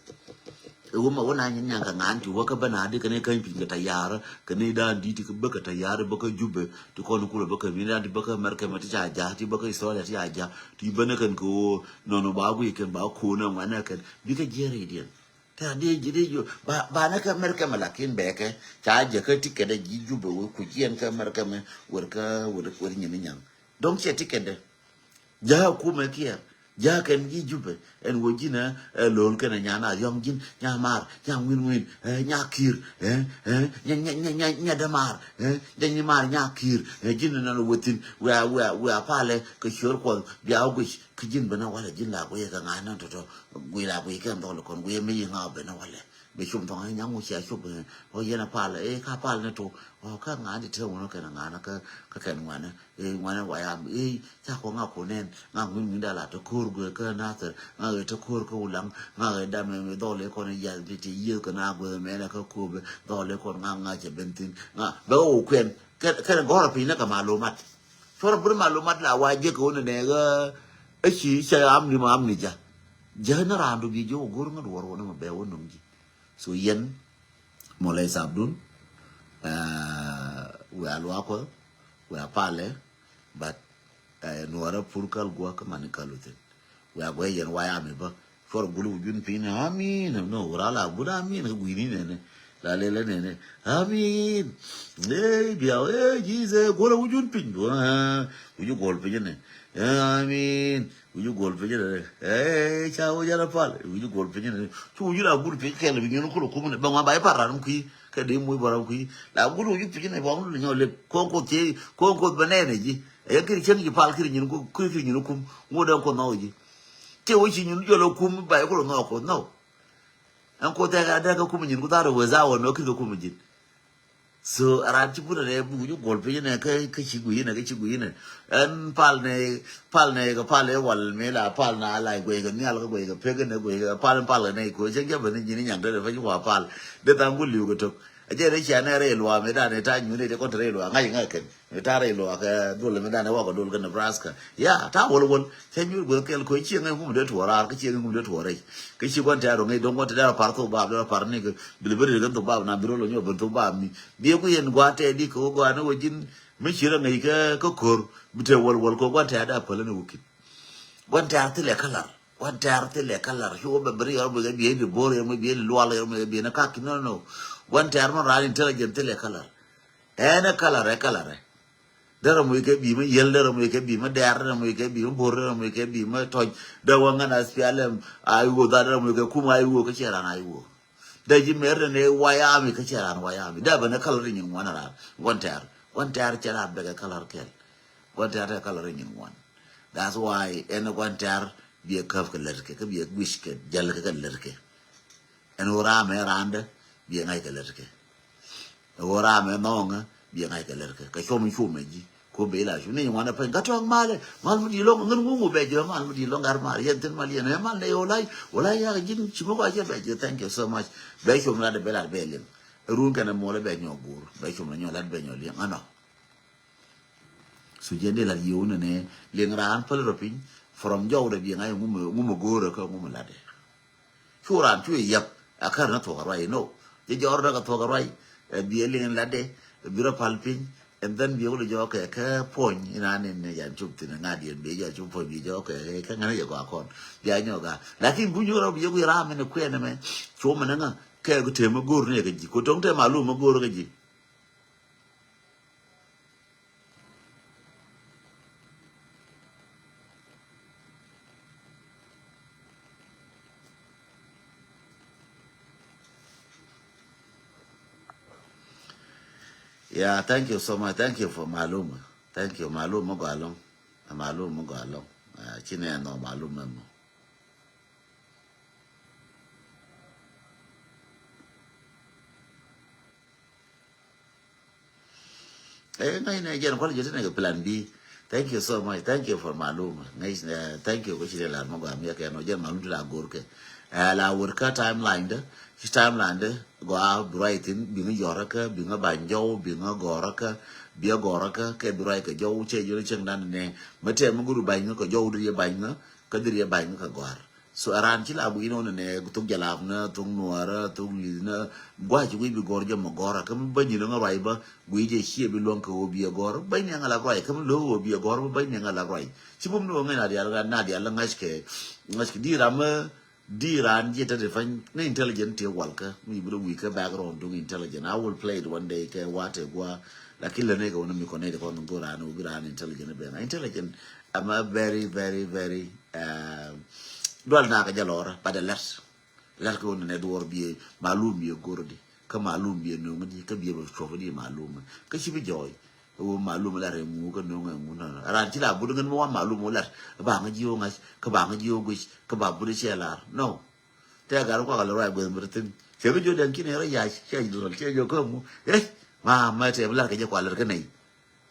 uma wona nyin nyanga nganti waka bana de kane kan pinga tayara kane da di ti baka tayara baka jube to kono kula baka mina di baka marka mati ja ti baka isola ti aja ti bana kan ko nono ba gu kan ba ko na wana kan bi ka jere din ta de jide yo ba na ka marka malakin beke ta je ka ti kada ji jube wo ku jiyan ka marka me warka wor nyin nyang don ce ti kada ja ku me kiya ja ken gi jube en wojina lol ken nyana yom jin nyamar nyam win nyakir nya damar den mar nyakir jin na no wotin wa pale ke shor ko bia gush ke jin bana wala jin la ko ye ka ngana to gwi la gwi ken to kon gwi mi nga bana wala be shum to nya ngu sia shub o ye na pale ka pale na to o ka ngani te wono ken ngana ka ken ngana ngana wa ya cha ko nga ko nen nga ngun da la to kur go ka na ta nga to kur ko lang nga da me do le ko ne ya ti ye ka na go me na ka ku be do le ko nga che bentin nga be o kwen ka go ra pi na ka malumat so ra bur malumat la wa je ko ne ga shi sha am ni ja na ra ndu bi jo gor nga do ro na be won ngi so yen molay sabdun we alwako we apale but nuara purkal gua ka manikaluten we agwe yen waya me ba for gulu jun pin amin no urala buda amin guini ne la le ne amin bia jize gola wujun pin do uju gol pin ne amin uju gol pin ne chao jara pal uju gol pin ne chu uju la gul pin kel bi nyu ko ko ne ba ma ba para rum ki ke de muy bara ki la gulu uju pin ne ba ngu nyo le ko banene ji e kiri chen ji pal kiri nyu ko kiri nyu ko mo da ko no ji te wo chi nyu jo lo kum ba ko no ko no an ko ta ga ko mu nyu ko ta ro za wo no ki ko mu ji so aranti pura ne bu ju gol pe ne ka chi gu ne ka chi gu ne an pal ne ga pal e wal me la pal na la gwe ga ni al ga gwe ga pe ga ne gwe ga pal ne ko chen ga ba ne ni nyang de fa ju wa pal de ta ngu liu ga to aje ne cha ne re lo me da ne ta nyu ne de ko re lo ngai ken ta re lo ka do le me da ne wa ko do ga Nebraska ya ta wol chen nyu go kel ko chi ngai mu de to ra ka chi ngai mu de to re ka chi gon ta ro ngai don ko ta da par to ba da par ne ga bilbiri ga to ba na biro lo nyo ba to ba mi bi ku yen gwa te di ko gwa no jin mi chira ngai ka ko kor bite wol ko gwa ta da pala ne wuki gwa ta te le kalar yo be bri yo be bi bore yo be lo lo yo be na ka ki no one term ran intelligent tele color ene color dara mu ke bi ma yel dara mu ke bi ma dara mu ke bi ma bor dara mu ke bi ma toj da wanga na spialem ayu dara mu ke kuma ayu ke chera na ayu da ji mer ne waya mi ke chera na waya mi da bana color nyin wana ra one ter chera be color kel one ter color nyin one that's why ene one ter bi ka ka lerke ka bi wish ke jal ka lerke en ora me rande bi ngai ka lerke ora me nonga bi ngai ka lerke ka shomi shume ji ko be la shuni wana pe gatong male mal mu di lo ngun ngu be je mal mu di lo ngar mal yenten mal yen mal ne olai ya jin chimo ko je be je thank you so much be shum la de be la be len run kana mo le be nyogur be shum la nyolat be nyoli ano su je de la yuna ne len ran pel ropin from jow de bi ngai mu gore ko mu la de churan chu yep akar na to rai no je jor da ka to rai bi len la de biro palpin and then be able to joke a point in an in a chup in an adian be a chup for the joke a can I go on the Inoga. Like in Bunyoro, you ram and a queerman, Chomananga, Kagutema Gurnegaji, Kotonta Maluma Gurgaji. Yeah, thank you so much. Thank you for Maluma. Thank you, Maluma Galong. Maluma Galong. Chine no Maluma. Again, what you think plan B? Thank you so much. Thank you for Maluma. Nice. Thank you, Kuchila Mogamia, and Ojan Malula Gurke. La worka timeline, his timeline, go out writing, being a Yoraka, being a banjo, being a Goraka, be a Goraka, Kebraka, Joe, Chang Nane, Matem Guru Banga, Jodria Banga, Kadiria Banga Gor. So around Chila, we know an egg, took Jalavna, took Nuara, took Lina, what we be Gorja Mogora, come by you know, rival, we just here belong to be a Gor, by Nanga Rai, come low, be a Gor, by Nanga Rai. Chibum no Nadia, Nadia Langaske, Dirama. Diran yet a define intelligent walker, we will weaker background to intelligent. I will play it one day, what a gua, like kill a nigga when you connect on the Goran, who ran intelligent. Intelligent, I'm a very, well, Naka Jalora, but a less. Let's go on an Edward be Malum, your Gordy, come Malum, be a Numan, you can be able to trophy Malum, because she be joy. Oh, Malum, let him move and no one. Arantilla, Budding one Malum, let a bang at you, Kabang at you, which Kabab Budishella. No. Take a call right with Britain. If you don't kill a yash, change your come. Eh, ma, might have like a jackal canay.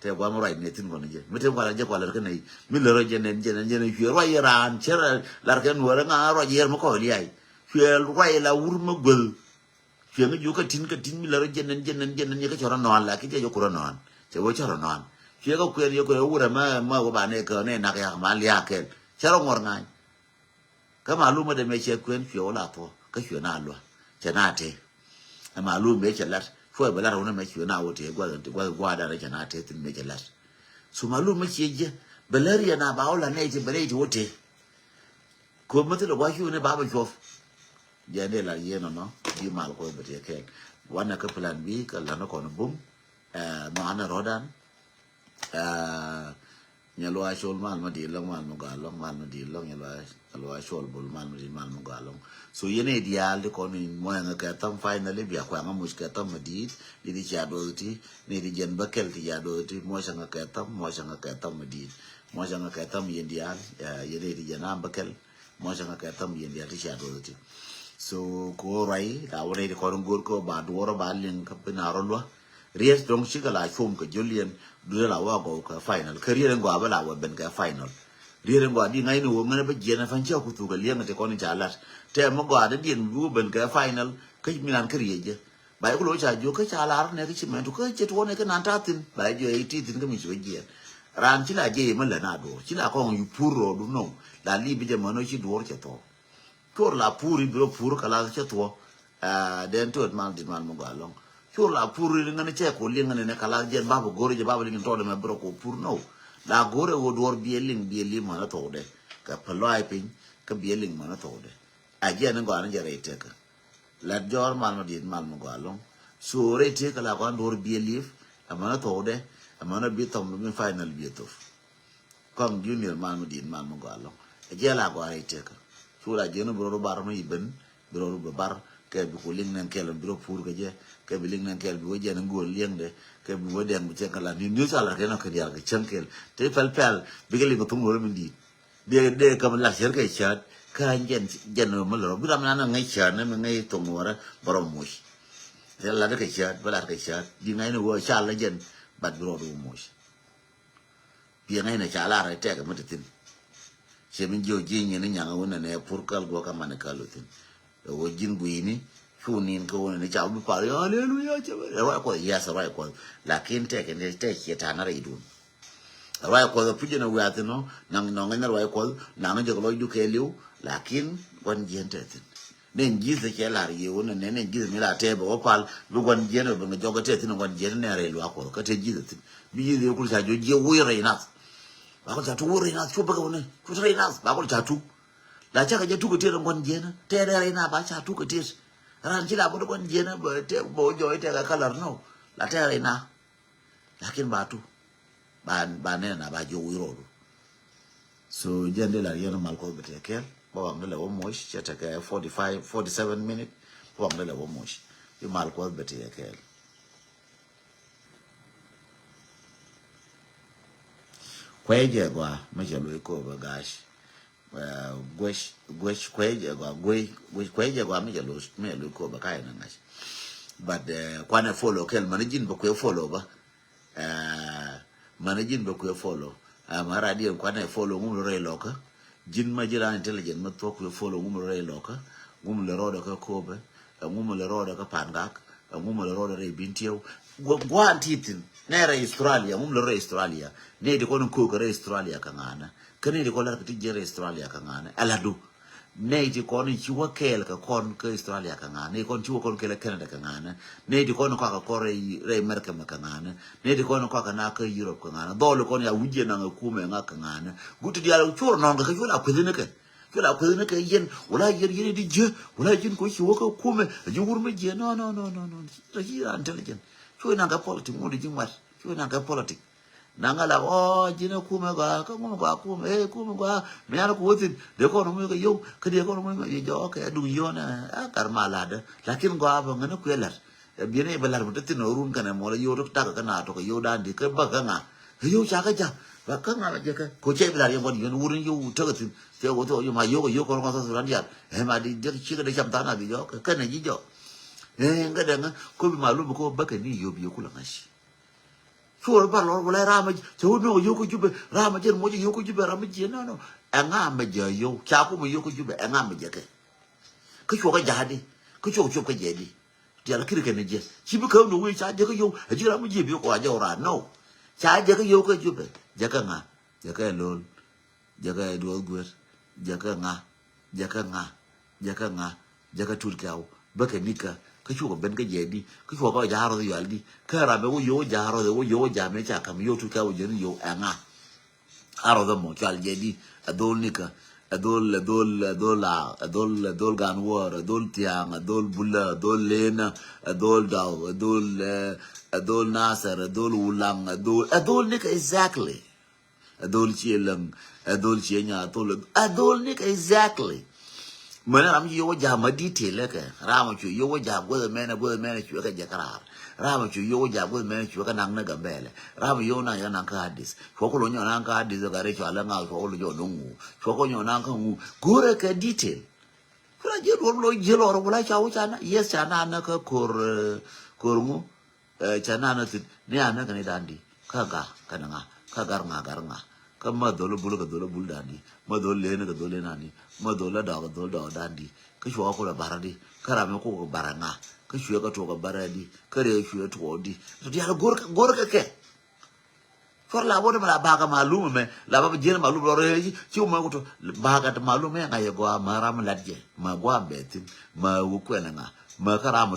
Take one right, Nathan Monajan. Metal jackal canay. Miller and Jen and Jen, if you're right around, Cheryl, Larkin, were an hour, Yermacoli. She'll write a woman will. She'll you can tin Miller Jen and Jen and Jen and Yakuran like it, Yakuran. She was on. She go queer you could over a Magobaneka and Naka Maliakel. Cheryl Morgan. Come aluma de meche kwen fiola to ka hwena alwa chanate ama alu meche lat fo be lat wona meche na wote gwa da chanate tin meche lat so malu meche je belaria na baola ne je belaji wote ko mate lo wa hwene ba ba jof je de la yeno no di mal ko be te ke wana ka plan B ka la no ko no bum maana rodan nyalo ashol mal madi long mal mo galong mal madi long nyalo ashol bol mal madi mal mo galong so yene ideal de koni mo nga ka tam finally bi akwa nga mus ka tam madi di chadoti ni di jen bakel ti chadoti mo nga ka tam madi mo nga ka tam ideal yene di jana bakel mo nga ka tam ideal ti chadoti so ko rai da wore de ko ngor ko ba duoro ba len ka pinarolwa Ries dong shigala chum ka Julian dula wa go ka final career ngo abala wa ben ka final riere ngo di ngai no ngana ba jena fan cha ku tu ga liang te kon cha lat te mo go ada din bu ben ka final ka milan career je ba ko lo cha jo ka cha lar ne ka chi men to ka che to ne ka nan ta tin ba jo 80 tin ka mi so je ran chi la je ma la na do chi la ko yu puro du no la li bi je mo no chi do che to ko la puri bro pur ka la che to den to man di man mo ga long la puri ngane che ko li ngane ne kala jen babu gore je babu lingin to de me bro ko pur no la gore wo dor bieling ma na to de ka palai pin ka bieling ma na to de aje ne go an je rete ka la jor mal ma di mal mo go along so re te kala ko ndor bi live amana to de amana bi tom mi final bi to kom junior man din man mo galo e jela ko re te ka sura jeno bro bar no iben bro bar ke bi ko ling nan kelo bro pur ke je ke bi ling nan kel bi wo je nan gol lieng de ke bi wo den bi te kala ni sala ke no ke ya ke chankel te pel bi ke li ko tum ro min di de kam la ser ke chat ka jen mo lo bi ram nan ngai chat ne ngai to ngora bro mo thế là cái chết với là cái chết đi ngay nó vừa trả lại dân bắt bro đủ mồi bây ngay này trả lại rồi trẻ cái mất tin xem mình vô gì như này nhà ông này phur cal gua cái mana cal tin rồi jin bui ni chu nin cái ông này cháu bị phá rồi hallelujah rồi có yes rồi có là kiến trẻ cái này trẻ chết thằng nào đấy đúng rồi có cái phía nào vậy nó nang nang cái rồi có nang cái lối du cái liu là kiến quan diện trẻ tin nên giết cái là nhiều nên giết như là thế bảo pal lúc quan giết rồi mình cho cái thế thì nó quan giết này rồi lo cái thế giết thì bây giờ cũng sẽ giết vui rồi nè bà con chả thu rồi nè chụp cái này chụp rồi nè bà con chả thu là chắc cái thu cái thế nó quan giết thế đây nè bà chả thu cái thế rằng chỉ là một quan giết nó bởi thế bộ giỏi thế cái color nó là thế đây nè lakin bà thu bà này là bà vui rồi so dân đây là dân mal coi bete cái bawang nila wamosh chataka 47 minutes bawang nila wamosh yumal ko beti yakel kweje gwa majalo ko bagash gwesh kweje gwa kweje gwa majalo ko bakay na ngash but kwana follow kel manajin ba ko follow ba manajin ba ko follow mara dia kwana follow ngum re loka jin majira intelligent ma to ko follow ngum re loka ngum le roda ka kobe ngum le roda ka pangak ngum le roda re bintio gwa antitin ne re Australia ngum le re Australia ne de ko ko re Australia ka ngana kane de ko la ka ti re Australia ka ngana aladu ne de ko ni chiwa kel ka kon ka Australia ka ngana ne kon chiwa kon kel Canada ka ngana ne de ko no ka ko re America ka ngana ne de ko no ka na ka Europe ka ngana dole ko ya wuje na ku me nga ka ngana gutu dia la chur no ka jula ku ne ka jula ku ne ka yen wala yen di je wala yen ko chiwa ka ku me ju wur me je no to ji intelligent chu na ka politics mo di jingwat chu na ka politics nangala jina kuma ga ka kuma ga kuma kuma ga me ana ko wotin de ko no mo ga yo ka de ko no mo ga yo ka du yo na kar malada lakin ga ba ngana ku elar bi ne balar mo tin run kana mo la yo to ta ka na to ka yo dan di ka ba ga nga yo cha ka ja ba ka nga je ka ko che balar yo yo wurin yo ta ka tin se ko to yo ma yo ko no ka sa ran ya he ma di je chi ka de cham ta na bi yo ka na ji yo ga de nga ko bi malum ko ba ka ni yo bi ko la ngashi sure ba lo wala rama so no yo ko jube rama je mo je yo ko jube rama je no anga me je yo cha ko mo yo ko jube anga me je ke ko cho ka jadi ko cho ka jadi dia la kire ke ne je chi bu ko no we cha je ko yo je rama je bi ko ja ora no cha je ko yo ko jube je ka nga je ka lol je ka do gwer je ka nga je ka nga je ka nga je ka tul kaw ba ke nika cái chuột bên cái gì đi cái chuột có giá rồi giờ đi cái là mấy cái vô giá rồi cái vô giá mấy chả cầm vô tụi cao giờ nó vô ăn à rồi đó một chuyện gì đi adol nika adol ganwar adol tiang adol bulla adol lena adol daw adol nasar adol ulang adol nika exactly adol chielang adol chienya adol nika exactly mana ram yo jama detail ka ram chu yo jam go mena chu ka jakara ram chu yo jam go mena chu ka nang na gambele ram yo na ya nang ka hadis ko ko nyo nang ka hadis ga re chu ala nga ko lo yo nungu ko nyo nang ka ngu gore ka detail kula je lo je lo ro la cha u cha na yes cha na ka kor ngu cha na tin ne ana ka ne dandi ka ga ka nga ka gar nga ka ma dolo bulu ka dolo bul dandi ma dolo le ne ka dolo na ni ma dolo da ka dolo da dandi ka shuwa ko la baradi ka rame ko baranga ka shuwa ka to ka baradi ka re shuwa to di to dia gor ka ke for la bodo la ba ka malum me la ba je malum lo re ci ma ko to ba ka malum me nga ye go ma ram ladje ma go betin ma wu ko na nga ma ka ram